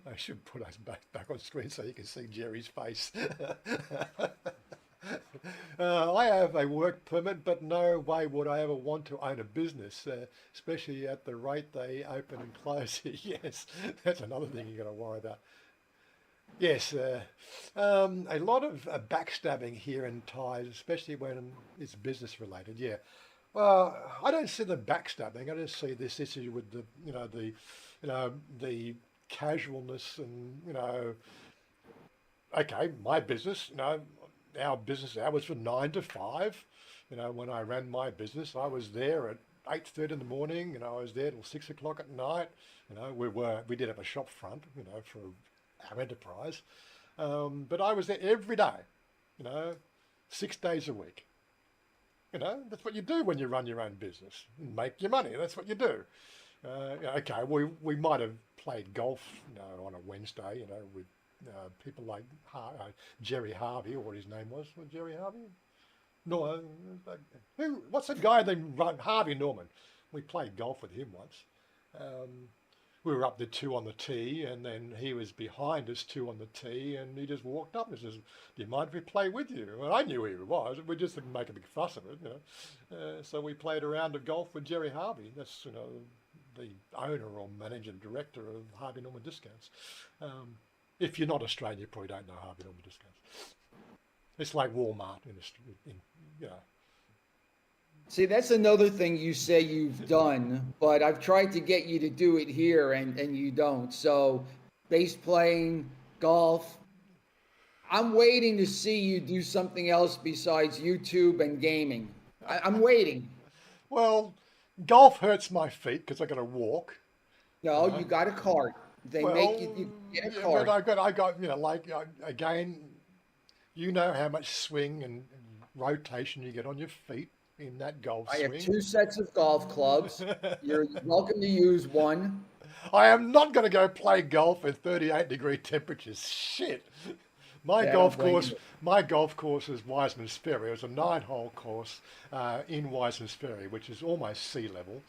I should put us back on screen so you can see Jerry's face. I have a work permit, but no way would I ever want to own a business, especially at the rate they open and close. Yes, that's another thing you've got to worry about. Yes, a lot of backstabbing here in Thai, especially when it's business related. Yeah, well, I don't see the backstabbing. I just see this issue with the casualness and okay, my business, our business hours were 9 to 5. When I ran my business, I was there at 8:30 in the morning. I was there till 6 o'clock at night. We did have a shop front, for our enterprise. But I was there every day, 6 days a week. That's what you do when you run your own business. Make your money. That's what you do. Okay, we might have played golf, on a Wednesday, with people like Jerry Harvey, or what his name was. Was Jerry Harvey? No, what's that guy named Harvey Norman? We played golf with him once. We were up to 2 on the tee, and then he was behind us 2 on the tee, and he just walked up and says, "Do you mind if we play with you?" Well, I knew who he was. We just didn't make a big fuss of it, So we played a round of golf with Jerry Harvey. That's, the owner or managing director of Harvey Norman Discounts. If you're not Australian, you probably don't know Harvey Norman Discounts. It's like Walmart in. See, that's another thing you say you've done, but I've tried to get you to do it here, and you don't. So, bass playing, golf. I'm waiting to see you do something else besides YouTube and gaming. I'm waiting. Well, golf hurts my feet because I got to walk. No, you got a cart. They make you get a cart. But I got, again, how much swing and rotation you get on your feet in that golf swing. I have 2 sets of golf clubs. You're welcome to use one. I am not going to go play golf in 38-degree temperatures. Shit. My golf course is Wiseman's Ferry. It was a 9-hole course in Wiseman's Ferry, which is almost sea level,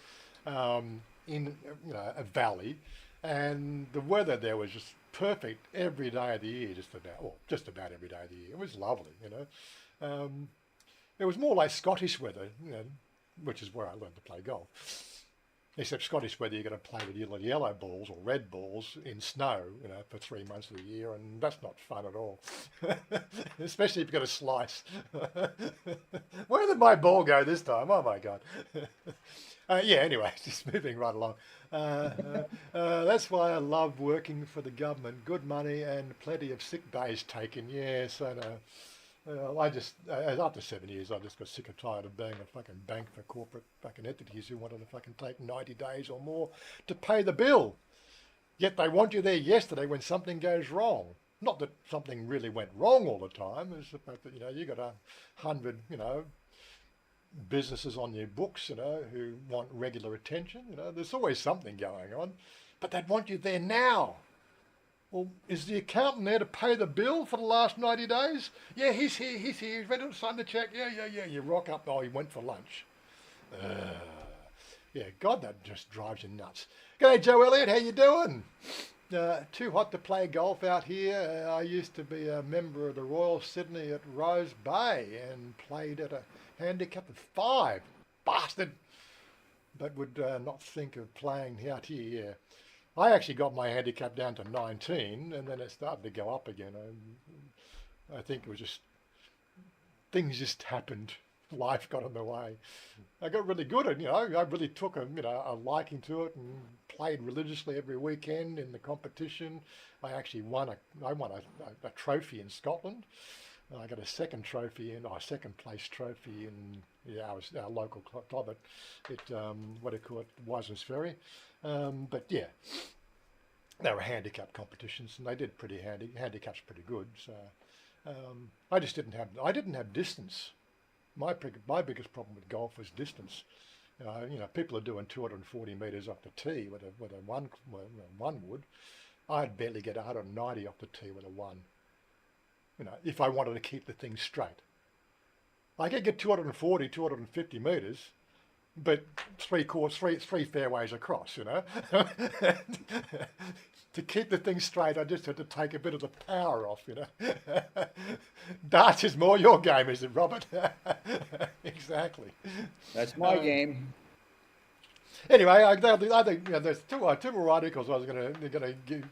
in a valley, and the weather there was just perfect every day of the year, just about every day of the year. It was lovely, It was more like Scottish weather, which is where I learned to play golf. Except Scottish weather, you're going to play with yellow balls or red balls in snow, for 3 months of the year, and that's not fun at all. Especially if you've got a slice. Where did my ball go this time? Oh my God. Anyway, just moving right along. That's why I love working for the government. Good money and plenty of sick days taken. Yes, I know. After 7 years, I just got sick and tired of being a fucking bank for corporate fucking entities who wanted to fucking take 90 days or more to pay the bill. Yet they want you there yesterday when something goes wrong. Not that something really went wrong all the time. It's the fact that, you got 100, businesses on your books, who want regular attention. There's always something going on, but they'd want you there now. Well, is the accountant there to pay the bill for the last 90 days? Yeah, he's here. He's ready to sign the check. Yeah. You rock up. Oh, he went for lunch. God, that just drives you nuts. G'day, Joe Elliott. How you doing? Too hot to play golf out here. I used to be a member of the Royal Sydney at Rose Bay and played at a handicap of 5. Bastard. But would not think of playing out here, yeah. I actually got my handicap down to 19, and then it started to go up again. I think it was just, things just happened. Life got in the way. I got really good at, I really took a liking to it and played religiously every weekend in the competition. I actually won a trophy in Scotland. I got a second place trophy in our local club at Wiseman's Ferry. But yeah, they were handicap competitions, and they did handicaps pretty good. So I didn't have distance. My biggest problem with golf was distance. People are doing 240 metres off the tee with a one wood. I'd barely get 190 off the tee with a one. If I wanted to keep the thing straight. I could get 240, 250 metres, but three fairways across, To keep the thing straight, I just had to take a bit of the power off, Darts is more your game, is it, Robert? Exactly. That's my game. Anyway, I think there's two more articles I was going to give.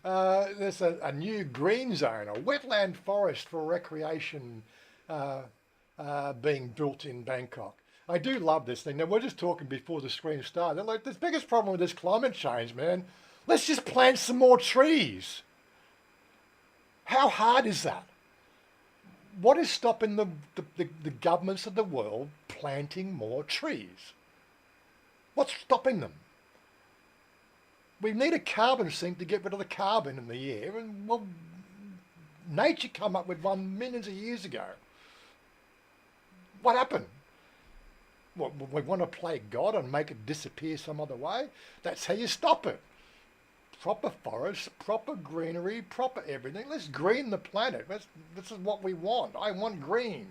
There's a new green zone, a wetland forest for recreation being built in Bangkok. I do love this thing. Now, we're just talking before the screen started. Like, the biggest problem with this climate change, man, let's just plant some more trees. How hard is that? What is stopping the governments of the world planting more trees? What's stopping them? We need a carbon sink to get rid of the carbon in the air, and well, nature come up with one millions of years ago. What happened? What, we want to play God and make it disappear some other way? That's how you stop it. Proper forests, proper greenery, proper everything. Let's green the planet. This is what we want. I want green.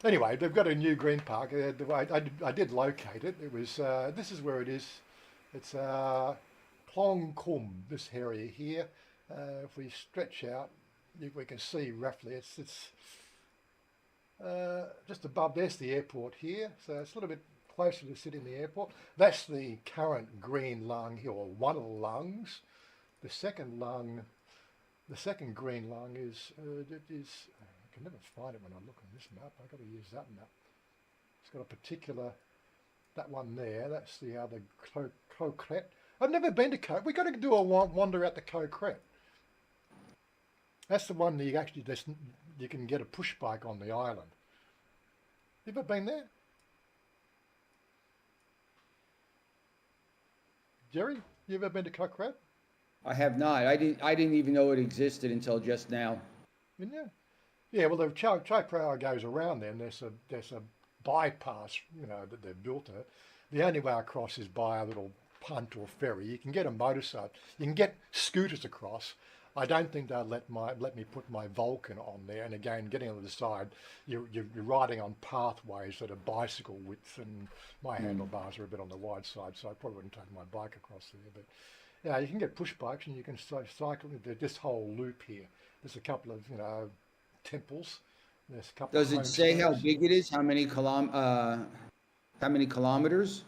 Anyway, they've got a new green park. I did locate it. It was this is where it is. It's Klong Kum, this area here. If we stretch out, we can see roughly. It's just above. There's the airport here, so it's a little bit closer to sitting in the airport. That's the current green lung here, or one of the lungs. The second green lung is I can never find it when I look on this map. I've got to use that map. It's got a particular, that one there, that's the other Coquette. I've never been to Coquette. We've got to do a wander out the Coquette. That's the one that you can get a push bike on the island. You ever been there? Jerry, you ever been to Coquette? I have not. I didn't even know it existed until just now. Didn't you? Yeah, well, the Chai Phraya goes around there, and there's a bypass, that they've built it. The only way across is by a little punt or ferry. You can get a motorcycle, you can get scooters across. I don't think they'll let me put my Vulcan on there. And again, getting on the side, you're riding on pathways that are bicycle width, and my handlebars are a bit on the wide side, so I probably wouldn't take my bike across there. But yeah, you can get push bikes, and you can cycle this whole loop here. There's a couple of temples. There's a couple. Does it say how big it is? How many kilometers?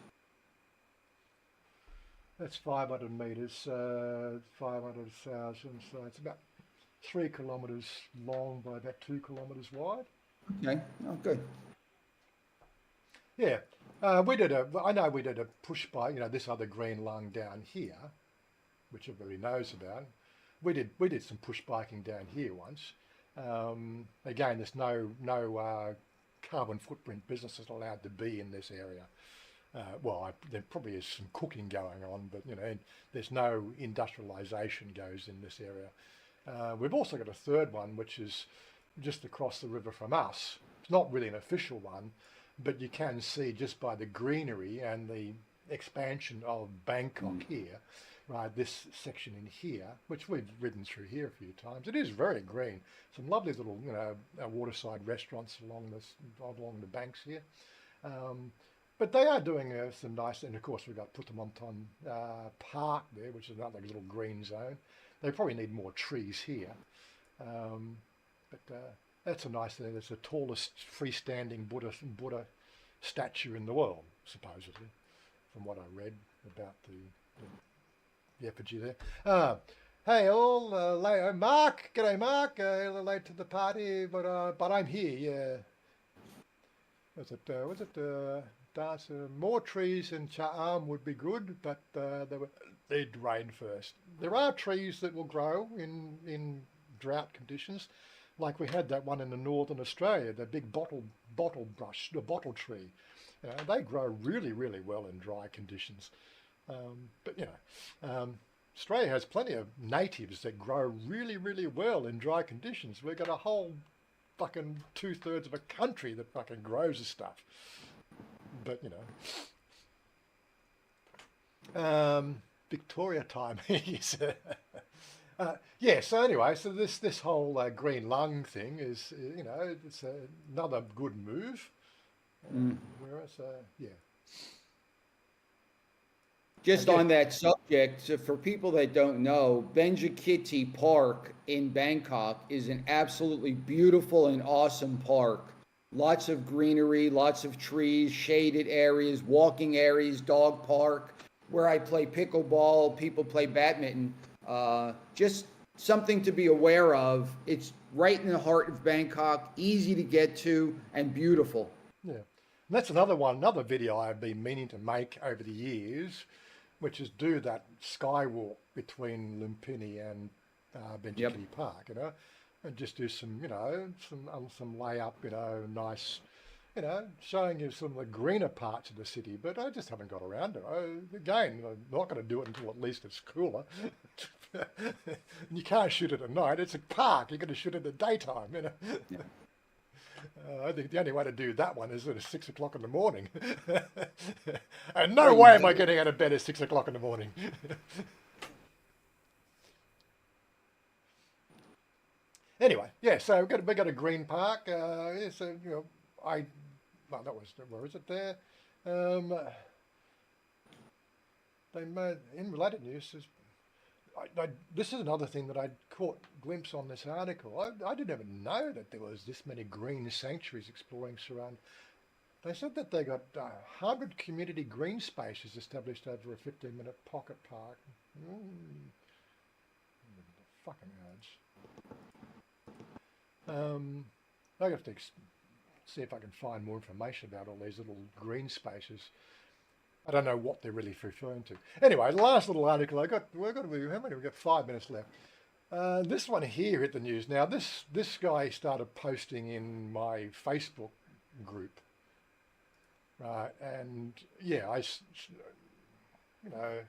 That's 500 meters, 500,000. So it's about 3 kilometers long by about 2 kilometers wide. Okay. Oh, good. Yeah, I know we did a push bike. This other green lung down here, which everybody knows about. We did some push biking down here once. Again, there's no carbon footprint businesses allowed to be in this area. There probably is some cooking going on, but there's no industrialisation goes in this area. We've also got a third one, which is just across the river from us. It's not really an official one, but you can see just by the greenery and the expansion of Bangkok here, right, this section in here, which we've ridden through here a few times. It is very green. Some lovely little, waterside restaurants along the banks here. But they are doing some nice, and of course we've got Puttamonton Park there, which is another little green zone. They probably need more trees here. But that's a nice thing. It's the tallest freestanding Buddha statue in the world, supposedly, from what I read about the effigy there. Hey all, Mark, g'day Mark, a little late to the party, but I'm here, yeah. Was it dance? More trees in Cha'am would be good, but they'd rain first. There are trees that will grow in drought conditions, like we had that one in the northern Australia, the big bottle tree. They grow really, really well in dry conditions. But Australia has plenty of natives that grow really, really well in dry conditions. We've got a whole fucking 2/3 of a country that fucking grows this stuff. But Victoria time. Yes. Yeah. So anyway, so this whole green lung thing is, it's another good move. Whereas, yeah. Just on that subject, so for people that don't know, Benjakitti Park in Bangkok is an absolutely beautiful and awesome park. Lots of greenery, lots of trees, shaded areas, walking areas, dog park, where I play pickleball, people play badminton. Just something to be aware of. It's right in the heart of Bangkok, easy to get to, and beautiful. Yeah. And that's another video I've been meaning to make over the years, which is do that skywalk between Lumpini and Benjakitti Park, and just do some, some layup, nice you know, showing you some of the greener parts of the city, but I just haven't got around to it. Again, I'm not going to do it until at least it's cooler. You can't shoot it at night. It's a park. You're going to shoot it in the daytime, you know. Yeah. I think the only way to do that one is at 6 o'clock in the morning. And no Well, way am I getting out of bed at 6 o'clock in the morning. Anyway, yeah, so we got a green park. Yeah, so, you know, well, that was, where is it there? They made, in related news, this is another thing that I caught a glimpse on this article. I didn't even know that there was this many green sanctuaries exploring surround. They said that they got 100 community green spaces established over a 15-minute pocket park. Fucking ads. I have to see if I can find more information about all these little green spaces. I don't know what they're really referring to. Anyway, the last little article how many? We've got 5 minutes left. This one here hit the news. Now, this guy started posting in my Facebook group, right? And yeah, you know,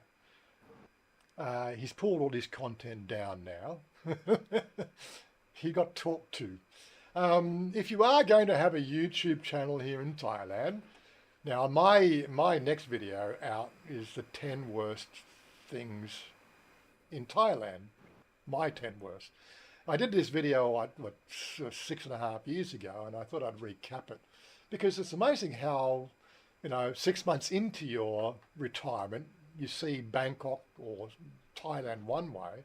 he's pulled all his content down now. He got talked to. If you are going to have a YouTube channel here in Thailand, now my next video out is the 10 worst things in Thailand. My 10 worst. I did this video, what 6.5 years ago, and I thought I'd recap it because it's amazing how, you know, 6 months into your retirement, you see Bangkok or Thailand one way.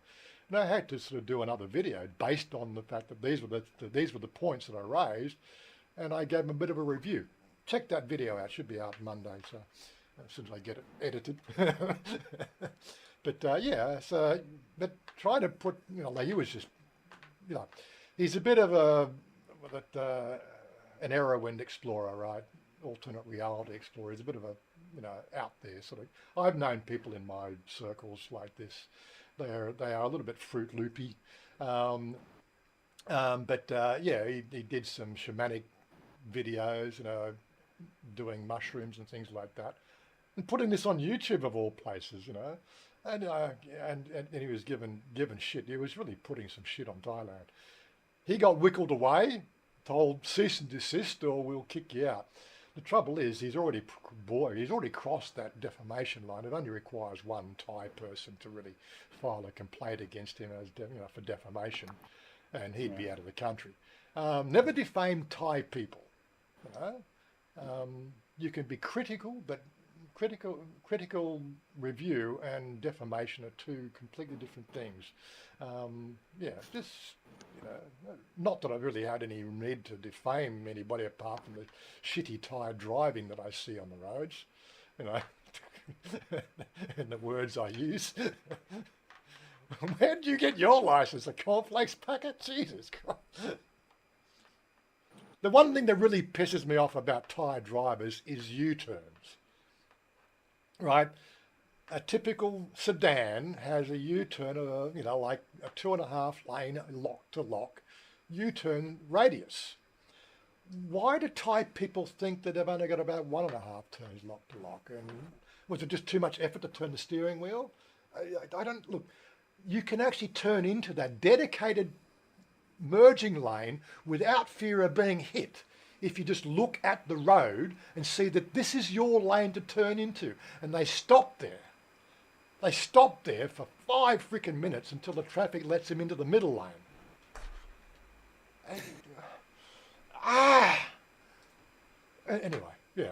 And I had to sort of do another video based on the fact that these were the points that I raised, and I gave them a bit of a review. Check that video out; it should be out Monday, so as soon as I get it edited. But yeah, so but trying to put, you know, like he was just, you know, he's a bit of an heroin explorer, right? Alternate reality explorer. He's a bit of a, you know, out there sort of. I've known people in my circles like this. They are a little bit Fruit Loopy, but yeah, he did some shamanic videos, you know, doing mushrooms and things like that, and putting this on YouTube of all places, you know, and he was given shit. He was really putting some shit on Thailand. He got wickled away, told cease and desist, or we'll kick you out. The trouble is, he's already crossed that defamation line. It only requires one Thai person to really file a complaint against him as for defamation, and he'd be out of the country. Never defame Thai people. You know? You can be critical, but critical review and defamation are two completely different things. Yeah, just, you know, not that I really had any need to defame anybody apart from the shitty Thai driving that I see on the roads, you know, and the words I use. Where did you get your license? A cornflakes packet? Jesus Christ. The one thing that really pisses me off about Thai drivers is U-turns, right? A typical sedan has a U-turn of, you know, like a 2.5 lane lock to lock U-turn radius. Why do Thai people think that they've only got about 1.5 turns lock to lock? And was it just too much effort to turn the steering wheel? I don't, look, you can actually turn into that dedicated merging lane without fear of being hit if you just look at the road and see that this is your lane to turn into. And they stop there. They stop there for 5 freaking minutes until the traffic lets them into the middle lane. Anyway, yeah.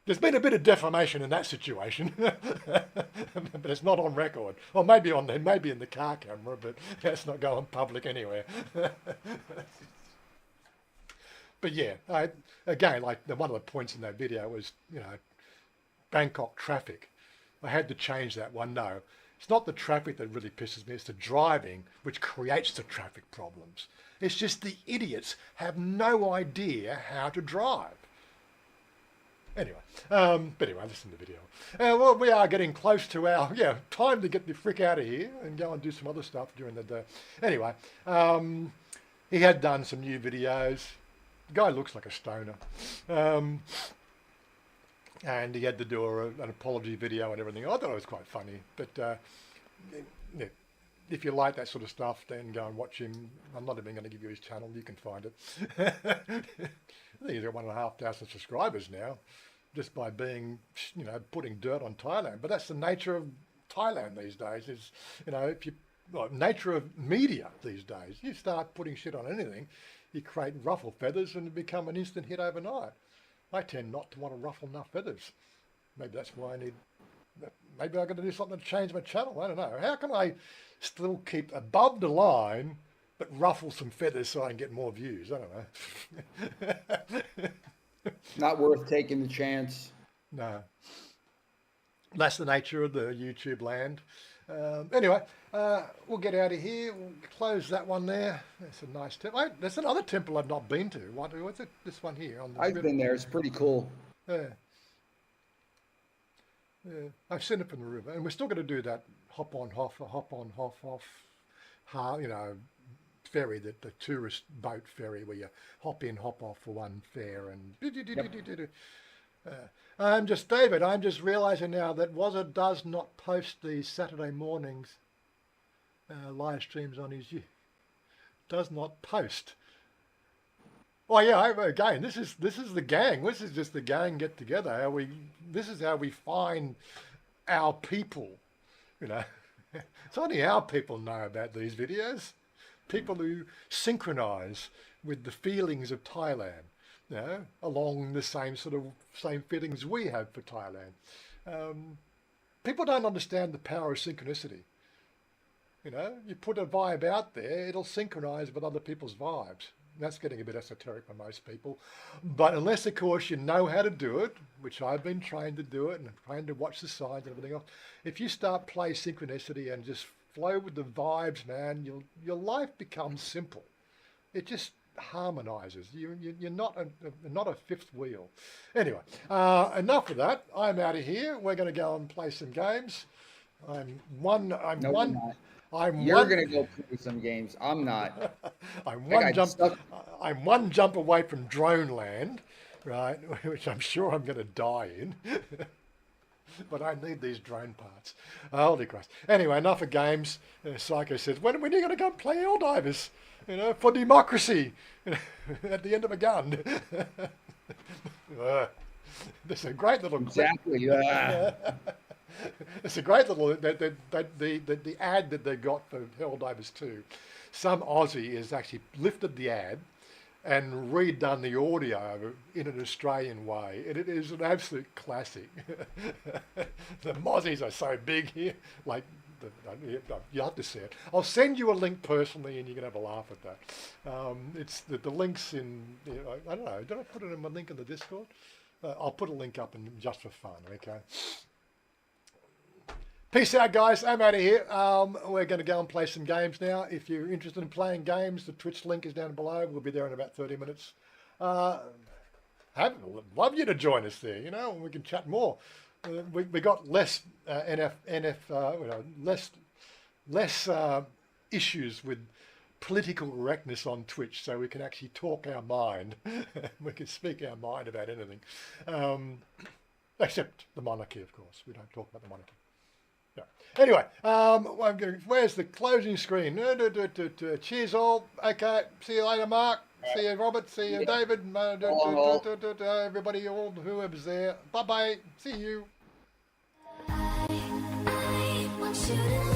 There's been a bit of defamation in that situation, but it's not on record. Or maybe maybe in the car camera, but that's not going public anywhere. But yeah, again, like one of the points in that video was, you know, Bangkok traffic. I had to change that one. No, it's not the traffic that really pisses me. It's the driving which creates the traffic problems. It's just the idiots have no idea how to drive. Anyway, listen to the video. Well, we are getting close to our, time to get the frick out of here and go and do some other stuff during the day. Anyway, he had done some new videos. The guy looks like a stoner. Um, and he had to do an apology video and everything. I thought it was quite funny. But yeah, if you like that sort of stuff, then go and watch him. I'm not even going to give you his channel. You can find it. I think he's got 1,500 subscribers now, just by being, putting dirt on Thailand. But that's the nature of Thailand these days. Is if you nature of media these days. You start putting shit on anything, you create ruffle feathers and become an instant hit overnight. I tend not to want to ruffle enough feathers. Maybe that's why I need. Maybe I'm going to do something to change my channel. I don't know. How can I still keep above the line, but ruffle some feathers so I can get more views? I don't know. Not worth taking the chance. No. That's the nature of the YouTube land. Anyway, we'll get out of here. We'll close that one there. That's a nice temple. There's another temple I've not been to. What's it? This one here. I've been there. It's pretty cool. Yeah. Yeah, I've seen it from the river, and we're still going to do that hop on, hop off, ferry, the tourist boat ferry where you hop in, hop off for one fare, and I'm just realising now that Wazza does not post these Saturday mornings live streams on his does not post. Oh yeah, again, this is the gang. This is just the gang get together. This is how we find our people. It's only our people know about these videos. People who synchronise with the feelings of Thailand, along the same feelings we have for Thailand. People don't understand the power of synchronicity. You put a vibe out there, it'll synchronise with other people's vibes. That's getting a bit esoteric for most people. But unless, of course, you know how to do it, which I've been trained to do it and trained to watch the signs and everything else, if you start play synchronicity and just flow with the vibes, man, your life becomes simple. It just harmonises. You're not a fifth wheel. Anyway, enough of that. I'm out of here. We're going to go and play some games. You're going to go play some games. I'm not. I'm one jump away from drone land, right? Which I'm sure I'm going to die in. But I need these drone parts. Holy Christ. Anyway, enough of games. Psycho says, when are you going to go and play Helldivers? For democracy. At the end of a gun. There's a great little exactly. It's a great little the ad that they got for Helldivers 2. Some Aussie has actually lifted the ad and redone the audio in an Australian way, and it is an absolute classic. The Mozzies are so big here, like you have to see it. I'll send you a link personally, and you can have a laugh at that. It's the links in. I don't know. Did I put it in my link in the Discord? I'll put a link up just for fun. Okay. Peace out, guys. I'm out of here. We're going to go and play some games now. If you're interested in playing games, the Twitch link is down below. We'll be there in about 30 minutes. Love you to join us there. We can chat more. We got less less issues with political correctness on Twitch, so we can actually talk our mind. We can speak our mind about anything, except the monarchy, of course. We don't talk about the monarchy. No. Anyway, where's the closing screen? Cheers all. Okay, see you later, Mark. See you, Robert. See you, David. Everybody, all whoever's there. Bye-bye. See you. I want you to